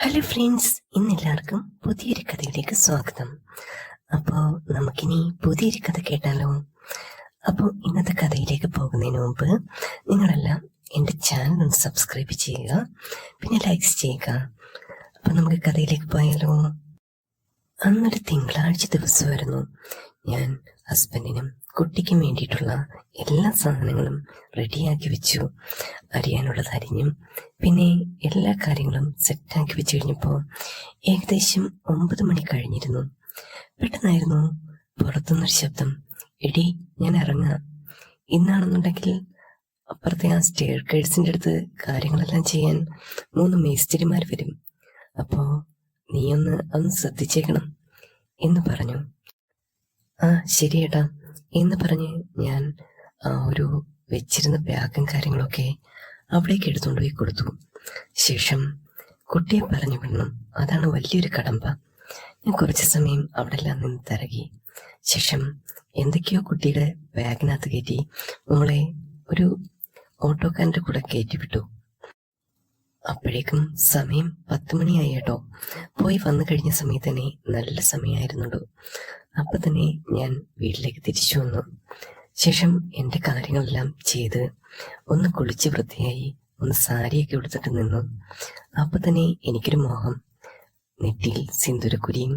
Hello friends, ഇന്നെല്ലാവർക്കും പുതിയൊരു കഥയിലേക്ക് സ്വാഗതം. അപ്പോൾ നമുക്കിനി പുതിയൊരു കഥ കേട്ടാലോ? അപ്പോൾ ഇന്നത്തെ കഥയിലേക്ക് പോകുന്നതിന് മുമ്പ് നിങ്ങളെല്ലാം എൻ്റെ ചാനൽ ഒന്ന് സബ്സ്ക്രൈബ് ചെയ്യുക, പിന്നെ ലൈക്സ് ചെയ്യുക. അപ്പോൾ നമുക്ക് കഥയിലേക്ക് പോയാലോ? അന്നൊരു തിങ്കളാഴ്ച ദിവസമായിരുന്നു. ഞാൻ ഹസ്ബൻഡിനും കുട്ടിക്കും വേണ്ടിയിട്ടുള്ള എല്ലാ സാധനങ്ങളും റെഡിയാക്കി വെച്ചു. അരിയാനുള്ളത് അരിഞ്ഞും പിന്നെ എല്ലാ കാര്യങ്ങളും സെറ്റാക്കി വെച്ച് കഴിഞ്ഞപ്പോൾ ഏകദേശം 9 മണി കഴിഞ്ഞിരുന്നു. പെട്ടെന്നായിരുന്നു പുറത്തുനിന്നൊരു ശബ്ദം. എടി, ഞാൻ ഇറങ്ങാം. ഇന്നാണെന്നുണ്ടെങ്കിൽ അപ്പുറത്തെ ആ സ്റ്റെയർ കേഴ്സിൻ്റെ അടുത്ത് കാര്യങ്ങളെല്ലാം ചെയ്യാൻ 3 മേസ്തിരിമാർ വരും. അപ്പോൾ നീയൊന്ന് ശ്രദ്ധിച്ചേക്കണം എന്ന് പറഞ്ഞു. ആ ശരി ഏട്ടാ എന്ന് പറഞ്ഞ് ഞാൻ ഒരു വെച്ചിരുന്ന ബാഗും കാര്യങ്ങളൊക്കെ അവിടേക്ക് എടുത്തുകൊണ്ട് പോയി കൊടുത്തു. ശേഷം കുട്ടിയെ പറഞ്ഞു വിടണം, അതാണ് വലിയൊരു കടമ്പ. ഞാൻ കുറച്ച് സമയം അവിടെ എല്ലാം നിന്ന് തിരകി. ശേഷം എന്തൊക്കെയോ കുട്ടിയുടെ ബാഗിനകത്ത് കയറ്റി നമ്മളെ ഒരു ഓട്ടോക്കാരൻ്റെ കൂടെ കയറ്റി വിട്ടു. അപ്പോഴേക്കും സമയം 10 മണിയായി കേട്ടോ. പോയി വന്നു കഴിഞ്ഞ സമയത്ത് തന്നെ നല്ല സമയമായിരുന്നുള്ളൂ. അപ്പം തന്നെ ഞാൻ വീട്ടിലേക്ക് തിരിച്ചു വന്നു. ശേഷം എൻ്റെ കാര്യങ്ങളെല്ലാം ചെയ്ത് ഒന്ന് കുളിച്ച് വൃത്തിയായി ഒന്ന് സാരിയൊക്കെ ഉടുത്തിട്ട് നിന്നു. അപ്പം തന്നെ എനിക്കൊരു മോഹം, നെറ്റിയിൽ സിന്ദൂരക്കുരിയും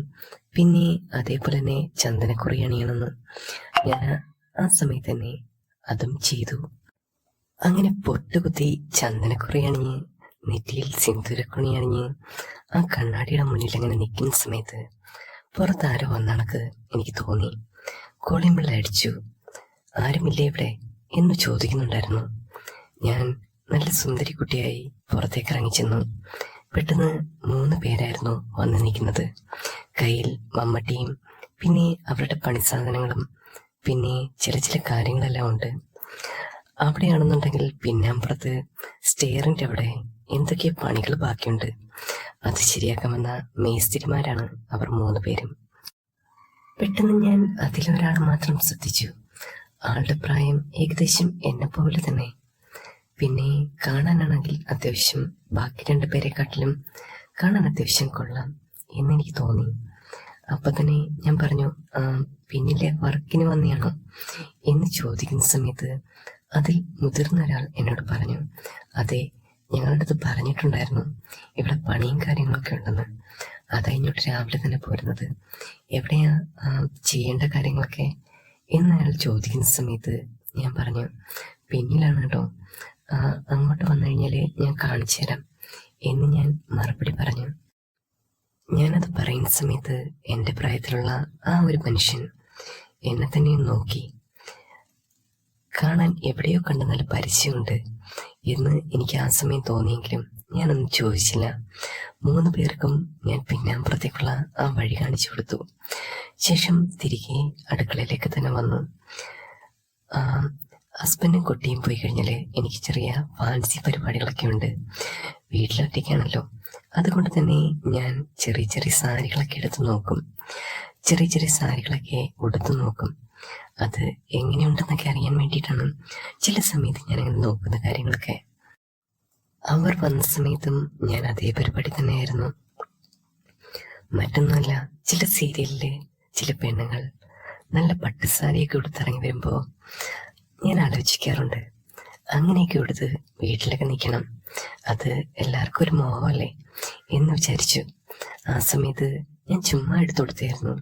പിന്നെ അതേപോലെ തന്നെ ചന്ദനക്കുറി അണിയണമെന്ന്. ഞാൻ ആ സമയത്ത് തന്നെ അതും ചെയ്തു. അങ്ങനെ പൊട്ടുകുത്തി ചന്ദനക്കുറി അണിഞ്ഞ് നെറ്റിയിൽ സിന്ദൂരക്കുണി അണിഞ്ഞ് ആ കണ്ണാടിയുടെ മുന്നിൽ അങ്ങനെ നിൽക്കുന്ന സമയത്ത് പുറത്താരോ വന്നണക്ക് എനിക്ക് തോന്നി. കോളിംഗ് ബെൽ അടിച്ചു. ആരുമില്ലേ ഇവിടെ എന്ന് ചോദിക്കുന്നുണ്ടായിരുന്നു. ഞാൻ നല്ല സുന്ദരി കുട്ടിയായി പുറത്തേക്ക് ഇറങ്ങിച്ചെന്നു. പെട്ടെന്ന് 3 പേരായിരുന്നു വന്ന് നിൽക്കുന്നത്. കയ്യിൽ മമ്മട്ടിയും പിന്നെ അവരുടെ പണിസാധനങ്ങളും പിന്നെ ചില കാര്യങ്ങളെല്ലാം ഉണ്ട്. അവിടെയാണെന്നുണ്ടെങ്കിൽ പിന്നാമ്പുറത്ത് സ്റ്റെയറിൻ്റെ അവിടെ എന്തൊക്കെയോ പണികൾ ബാക്കിയുണ്ട്. അത് ശരിയാക്കാൻ വന്ന മേസ്തിരിമാരാണ് അവർ 3 പേരും. പെട്ടെന്ന് ഞാൻ അതിലൊരാൾ മാത്രം ശ്രദ്ധിച്ചു. ആളുടെ പ്രായം ഏകദേശം എന്നെ പോലെ തന്നെ. പിന്നെ കാണാനാണെങ്കിൽ അത്യാവശ്യം ബാക്കി 2 പേരെക്കാട്ടിലും കാണാൻ അത്യാവശ്യം കൊള്ളാം എന്നെനിക്ക് തോന്നി. അപ്പം തന്നെ ഞാൻ പറഞ്ഞു, പിന്നിലെ വർക്കിന് വന്നെയാണോ എന്ന് ചോദിക്കുന്ന സമയത്ത് അതിൽ മുതിർന്ന ഒരാൾ എന്നോട് പറഞ്ഞു, അതെ, ഞങ്ങളുടെ അടുത്ത് പറഞ്ഞിട്ടുണ്ടായിരുന്നു ഇവിടെ പണിയും കാര്യങ്ങളൊക്കെ ഉണ്ടെന്ന്. അതാ ഇങ്ങോട്ട് രാവിലെ തന്നെ പോരുന്നത്. എവിടെയാ ചെയ്യേണ്ട കാര്യങ്ങളൊക്കെ എന്ന് അയാൾ ചോദിക്കുന്ന സമയത്ത് ഞാൻ പറഞ്ഞു, പിന്നിലാണ് കേട്ടോ, അങ്ങോട്ട് വന്നു കഴിഞ്ഞാൽ ഞാൻ കാണിച്ചു തരാം എന്ന് ഞാൻ മറുപടി പറഞ്ഞു. ഞാനത് പറയുന്ന സമയത്ത് എൻ്റെ പ്രായത്തിലുള്ള ആ ഒരു മനുഷ്യൻ എന്നെ തന്നെ നോക്കി. കാണാൻ എവിടെയോ കണ്ട നല്ല പരിചയമുണ്ട് എന്ന് എനിക്ക് ആ സമയം തോന്നിയെങ്കിലും ഞാനൊന്നും ചോദിച്ചില്ല. 3 പേർക്കും ഞാൻ പിന്നാമ്പുറത്തേക്കുള്ള ആ വഴി കാണിച്ചു കൊടുത്തു. ശേഷം തിരികെ അടുക്കളയിലേക്ക് തന്നെ വന്നു. ഹസ്ബൻഡും കുട്ടിയും പോയി കഴിഞ്ഞാൽ എനിക്ക് ചെറിയ ഫാൻസി പരിപാടികളൊക്കെ ഉണ്ട്. വീട്ടിലൊറ്റയ്ക്കാണല്ലോ, അതുകൊണ്ട് തന്നെ ഞാൻ ചെറിയ സാരികളൊക്കെ എടുത്ത് നോക്കും. ചെറിയ സാരികളൊക്കെ ഉടുത്തു നോക്കും. അത് എങ്ങനെയുണ്ടെന്നൊക്കെ അറിയാൻ വേണ്ടിയിട്ടാണ് ചില സമയത്ത് ഞാനങ്ങനെ നോക്കുന്ന കാര്യങ്ങളൊക്കെ. അവർ വന്ന സമയത്തും ഞാൻ അതേ പരിപാടി തന്നെയായിരുന്നു. മറ്റൊന്നുമല്ല, ചില സീരിയലില് ചില പെണ്ണുങ്ങൾ നല്ല പട്ടുസാരിയൊക്കെ ഉടുത്തിറങ്ങി വരുമ്പോൾ ഞാൻ ആലോചിക്കാറുണ്ട്, അങ്ങനെയൊക്കെ ഉടുത്ത് വീട്ടിലൊക്കെ നിൽക്കണം, അത് എല്ലാവർക്കും ഒരു മോഹമല്ലേ എന്ന് വിചാരിച്ചു. ആ സമയത്ത് ഞാൻ ചുമ്മാ എടുത്തു കൊടുത്തായിരുന്നു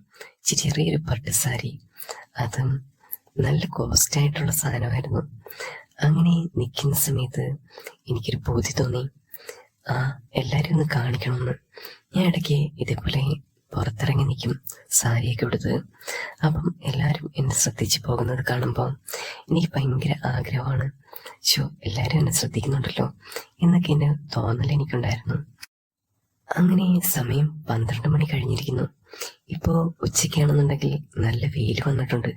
ചെറിയൊരു പട്ടുസാരി. അതും നല്ല കോസ്റ്റായിട്ടുള്ള സാധനമായിരുന്നു. അങ്ങനെ നിൽക്കുന്ന സമയത്ത് എനിക്കൊരു ബോധ്യം തോന്നി, എല്ലാവരും ഒന്ന് കാണിക്കണമെന്ന്. ഞാൻ ഇടയ്ക്ക് ഇതേപോലെ പുറത്തിറങ്ങി നിൽക്കും സാരിയൊക്കെ ഉടുത്ത്. അപ്പം എല്ലാവരും എന്നെ ശ്രദ്ധിച്ച് പോകുന്നത് കാണുമ്പോൾ എനിക്ക് ഭയങ്കര ആഗ്രഹമാണ്, എല്ലാവരും എന്നെ ശ്രദ്ധിക്കുന്നുണ്ടല്ലോ എന്നൊക്കെ എൻ്റെ തോന്നൽ എനിക്കുണ്ടായിരുന്നു. അങ്ങനെ സമയം 12 മണി കഴിഞ്ഞിരിക്കുന്നു. ഇപ്പോൾ ഉച്ചയ്ക്കാണെന്നുണ്ടെങ്കിൽ നല്ല വെയിൽ വന്നിട്ടുണ്ട്.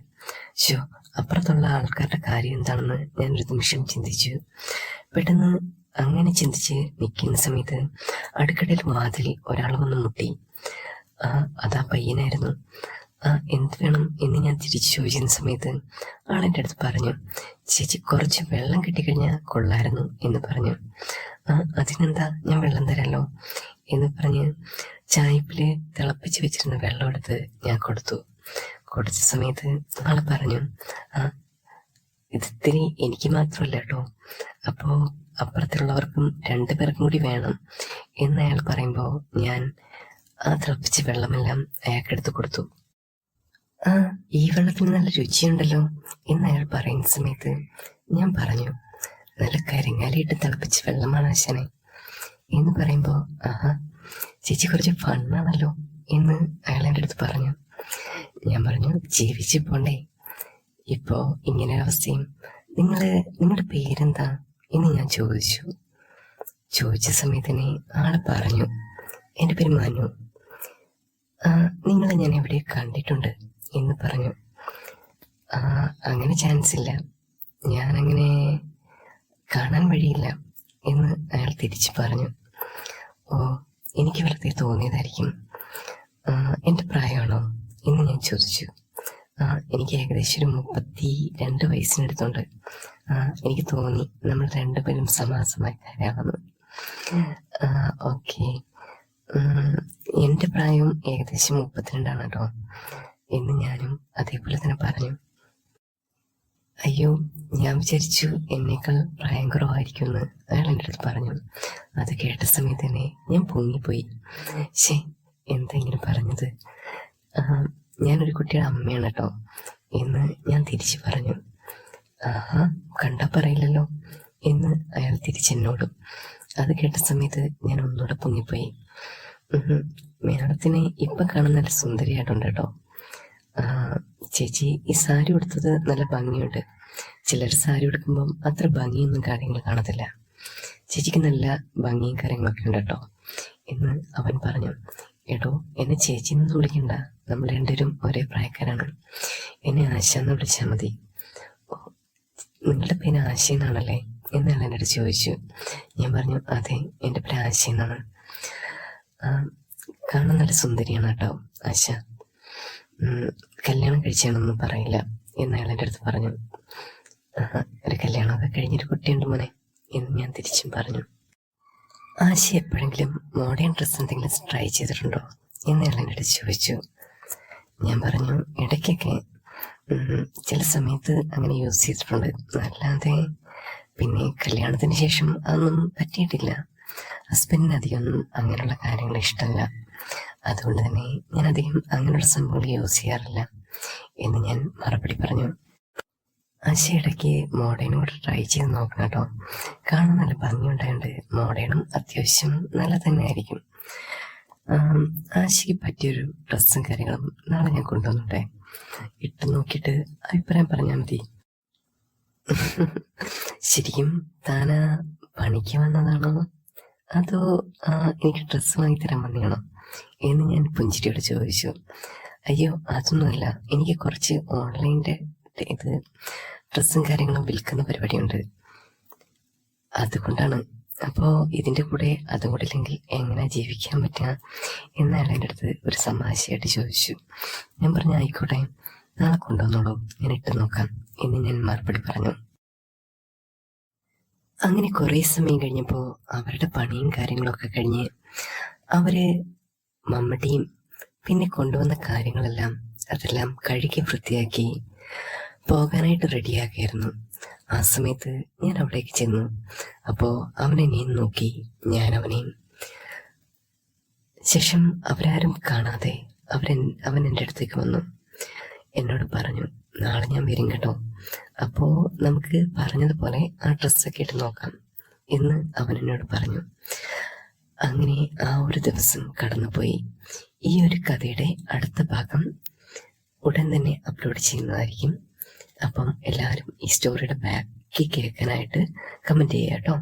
അപ്പുറത്തുള്ള ആൾക്കാരുടെ കാര്യം എന്താണെന്ന് ഞാനൊരു നിമിഷം ചിന്തിച്ചു. പെട്ടെന്ന് അങ്ങനെ ചിന്തിച്ച് നിൽക്കുന്ന സമയത്ത് അടുക്കളയിൽ വാതിൽ ഒരാൾ വന്ന് മുട്ടി. അതാ പയ്യനായിരുന്നു. എന്ത് വേണം എന്ന് ഞാൻ തിരിച്ചു ചോദിക്കുന്ന സമയത്ത് ആളെൻ്റെ അടുത്ത് പറഞ്ഞു, ചേച്ചി കുറച്ച് വെള്ളം കിട്ടിക്കഴിഞ്ഞാൽ കൊള്ളായിരുന്നു എന്ന് പറഞ്ഞു. അതിനെന്താ, ഞാൻ വെള്ളം തരാമല്ലോ എന്ന് പറഞ്ഞ് ചായപ്പില് തിളപ്പിച്ച് വെച്ചിരുന്ന വെള്ളം എടുത്ത് ഞാൻ കൊടുത്ത സമയത്ത് ആള് പറഞ്ഞു, ആ ഇതിത്തിരി എനിക്ക് മാത്രമല്ല കേട്ടോ, അപ്പോ അപ്പുറത്തുള്ളവർക്കും 2 പേർക്കും കൂടി വേണം എന്ന് അയാൾ പറയുമ്പോൾ ഞാൻ ആ തിളപ്പിച്ച വെള്ളമെല്ലാം അയാൾക്കെടുത്ത് കൊടുത്തു. ആ ഈ വെള്ളത്തിന് നല്ല രുചിയുണ്ടല്ലോ എന്ന് അയാൾ പറയുന്ന സമയത്ത് ഞാൻ പറഞ്ഞു, നല്ല കരിങ്ങാലിയിട്ട് തിളപ്പിച്ച വെള്ളമാണ് ആശാനെ എന്ന് പറയുമ്പോൾ, ആഹാ ചേച്ചി കുറച്ച് ഫണ്ണാണല്ലോ എന്ന് അയാൾ എൻ്റെ അടുത്ത് പറഞ്ഞു. ഞാൻ പറഞ്ഞു, ജീവിച്ചു പോണ്ടേ, ഇപ്പോ ഇങ്ങനെ അവസ്ഥയും. നിങ്ങളുടെ പേരെന്താ എന്ന് ഞാൻ ചോദിച്ച സമയത്തന്നെ ആള് പറഞ്ഞു, എൻ്റെ പേര് മനു. നിങ്ങളെ ഞാൻ എവിടെ കണ്ടിട്ടുണ്ട് എന്ന് പറഞ്ഞു. അങ്ങനെ ചാൻസ് ഇല്ല, ഞാനങ്ങനെ കാണാൻ വഴിയില്ല എന്ന് അയാൾ തിരിച്ചു പറഞ്ഞു. ഓ എനിക്ക് വെറുതെ തോന്നിയതായിരിക്കും. എൻ്റെ പ്രായമാണോ എന്ന് ഞാൻ ചോദിച്ചു. എനിക്ക് ഏകദേശം ഒരു 32 വയസ്സിനടുത്തുണ്ട്. എനിക്ക് തോന്നി നമ്മൾ 2 പേരും സമാസമാക്കാരാണെന്ന്. ഓക്കെ, എൻ്റെ പ്രായം ഏകദേശം 32 കേട്ടോ എന്ന് ഞാനും അതേപോലെ തന്നെ പറഞ്ഞു. അയ്യോ, ഞാൻ വിചാരിച്ചു എന്നേക്കാൾ പ്രായം കുറവായിരിക്കുമെന്ന് അയാൾ എൻ്റെ അടുത്ത് പറഞ്ഞു. അത് കേട്ട സമയത്ത് തന്നെ ഞാൻ പൊങ്ങിപ്പോയി. എന്താ ഇങ്ങനെ പറഞ്ഞത്? ഞാനൊരു കുട്ടിയുടെ അമ്മയാണ് കേട്ടോ എന്ന് ഞാൻ തിരിച്ചു പറഞ്ഞു. ആഹാ, കണ്ടാ പറയില്ലല്ലോ എന്ന് അയാൾ തിരിച്ചെന്നോടും. അത് കേട്ട സമയത്ത് ഞാൻ ഒന്നുകൂടെ പൊങ്ങിപ്പോയി. മേഡത്തിനെ ഇപ്പൊ കാണാൻ നല്ല സുന്ദരിയായിട്ടുണ്ട് കേട്ടോ. ചേച്ചി ഈ സാരി ഉടുത്തത് നല്ല ഭംഗിയുണ്ട്. ചിലർ സാരി ഉടുക്കുമ്പം അത്ര ഭംഗിയൊന്നും കാര്യങ്ങൾ കാണത്തില്ല. ചേച്ചിക്ക് നല്ല ഭംഗിയും കാര്യങ്ങളൊക്കെ ഉണ്ട് കേട്ടോ എന്ന് അവൻ പറഞ്ഞു. എടോ, എന്നെ ചേച്ചി എന്നൊന്നും വിളിക്കണ്ട, നമ്മൾ 2 പേരും ഒരേ പ്രായക്കാരാണ്. എന്നെ ആശ എന്ന് വിളിച്ചാൽ മതി. നിങ്ങളുടെ പേര് ആശ എന്നാണല്ലേ എന്ന് അയാൾ എൻ്റെ അടുത്ത് ചോദിച്ചു. ഞാൻ പറഞ്ഞു, അതെ, എൻ്റെ പേര് ആശ എന്നാണ്. കാണാൻ നല്ല സുന്ദരിയാണ് കേട്ടോ ആശ. കല്യാണം കഴിച്ചാണെന്നൊന്നും പറയില്ല എന്ന് അയാൾ എൻ്റെ അടുത്ത് പറഞ്ഞു. ഒരു കല്യാണമൊക്കെ കഴിഞ്ഞൊരു കുട്ടിയുണ്ട് മോനെ എന്ന് ഞാൻ തിരിച്ചും പറഞ്ഞു. ആശ എപ്പോഴെങ്കിലും മോഡേൺ ഡ്രസ്സ് എന്തെങ്കിലും ട്രൈ ചെയ്തിട്ടുണ്ടോ എന്ന് അയാൾ എൻ്റെ അടുത്ത് ചോദിച്ചു. ഞാൻ പറഞ്ഞു, ഇടയ്ക്കൊക്കെ ചില സമയത്ത് അങ്ങനെ യൂസ് ചെയ്തിട്ടുണ്ട്, അല്ലാതെ പിന്നെ കല്യാണത്തിന് ശേഷം അതൊന്നും പറ്റിയിട്ടില്ല. ഹസ്ബൻഡിന് അധികമൊന്നും അങ്ങനെയുള്ള കാര്യങ്ങൾ ഇഷ്ടമല്ല, അതുകൊണ്ട് തന്നെ ഞാൻ അധികം അങ്ങനെയുള്ള സംഭവങ്ങൾ യൂസ് ചെയ്യാറില്ല എന്ന് ഞാൻ മറുപടി പറഞ്ഞു. ആശ ഇടയ്ക്ക് മോഡേണും കൂടെ ട്രൈ ചെയ്ത് നോക്കണം കേട്ടോ. കാണാൻ നല്ല ഭംഗിയുണ്ടായതുകൊണ്ട് മോഡേണും അത്യാവശ്യം നല്ല തന്നെ ആയിരിക്കും. ആശയ്ക്ക് പറ്റിയൊരു ഡ്രസ്സും കാര്യങ്ങളും നാളെ ഞാൻ കൊണ്ടുവന്നോട്ടെ, ഇട്ട് നോക്കിയിട്ട് അഭിപ്രായം പറഞ്ഞാൽ മതി. ശരിക്കും താനാ പണിക്ക് വന്നതാണോ അതോ എനിക്ക് ഡ്രസ്സ് വാങ്ങിത്തരാൻ വന്നതാണോ എന്ന് ഞാൻ പുഞ്ചിരിയോട് ചോദിച്ചു. അയ്യോ, അതൊന്നുമല്ല, എനിക്ക് കുറച്ച് ഓൺലൈൻ്റെ ഇത് ഡ്രസ്സും കാര്യങ്ങളും വിൽക്കുന്ന പരിപാടിയുണ്ട്, അതുകൊണ്ടാണ്. അപ്പോൾ ഇതിൻ്റെ കൂടെ അതും കൂടെ ഇല്ലെങ്കിൽ എങ്ങനെ ജീവിക്കാൻ പറ്റുക എന്ന് അയാൾ എൻ്റെ അടുത്ത് ഒരു തമാശയായിട്ട് ചോദിച്ചു. ഞാൻ പറഞ്ഞു, ആയിക്കോട്ടെ, നാളെ കൊണ്ടുവന്നോളൂ, ഞാൻ ഇട്ട് നോക്കാം എന്ന് ഞാൻ മറുപടി പറഞ്ഞു. അങ്ങനെ കുറേ സമയം കഴിഞ്ഞപ്പോൾ അവരുടെ പണിയും കാര്യങ്ങളൊക്കെ കഴിഞ്ഞ് അവര് മമ്മടിയും പിന്നെ കൊണ്ടുവന്ന കാര്യങ്ങളെല്ലാം അതെല്ലാം കഴുകി വൃത്തിയാക്കി പോകാനായിട്ട് റെഡിയാക്കിയായിരുന്നു. ആ സമയത്ത് ഞാൻ അവിടേക്ക് ചെന്നു. അപ്പോൾ അവനെന്നെയും നോക്കി, ഞാൻ അവനെയും. ശേഷം അവരാരും കാണാതെ അവൻ എൻ്റെ അടുത്തേക്ക് വന്നു. എന്നോട് പറഞ്ഞു, നാളെ ഞാൻ വരും കേട്ടോ, അപ്പോൾ നമുക്ക് പറഞ്ഞതുപോലെ ആ ഡ്രസ്സൊക്കെ ഇട്ട് നോക്കാം എന്ന് അവൻ എന്നോട് പറഞ്ഞു. അങ്ങനെ ആ ഒരു ദിവസം കടന്നുപോയി. ഈ ഒരു കഥയുടെ അടുത്ത ഭാഗം ഉടൻ തന്നെ അപ്ലോഡ് ചെയ്യുന്നതായിരിക്കും. അപ്പം എല്ലാവരും ഈ സ്റ്റോറിയുടെ ബാക്കി കേൾക്കാനായിട്ട് കമൻറ്റ് ചെയ്യുക കേട്ടോ.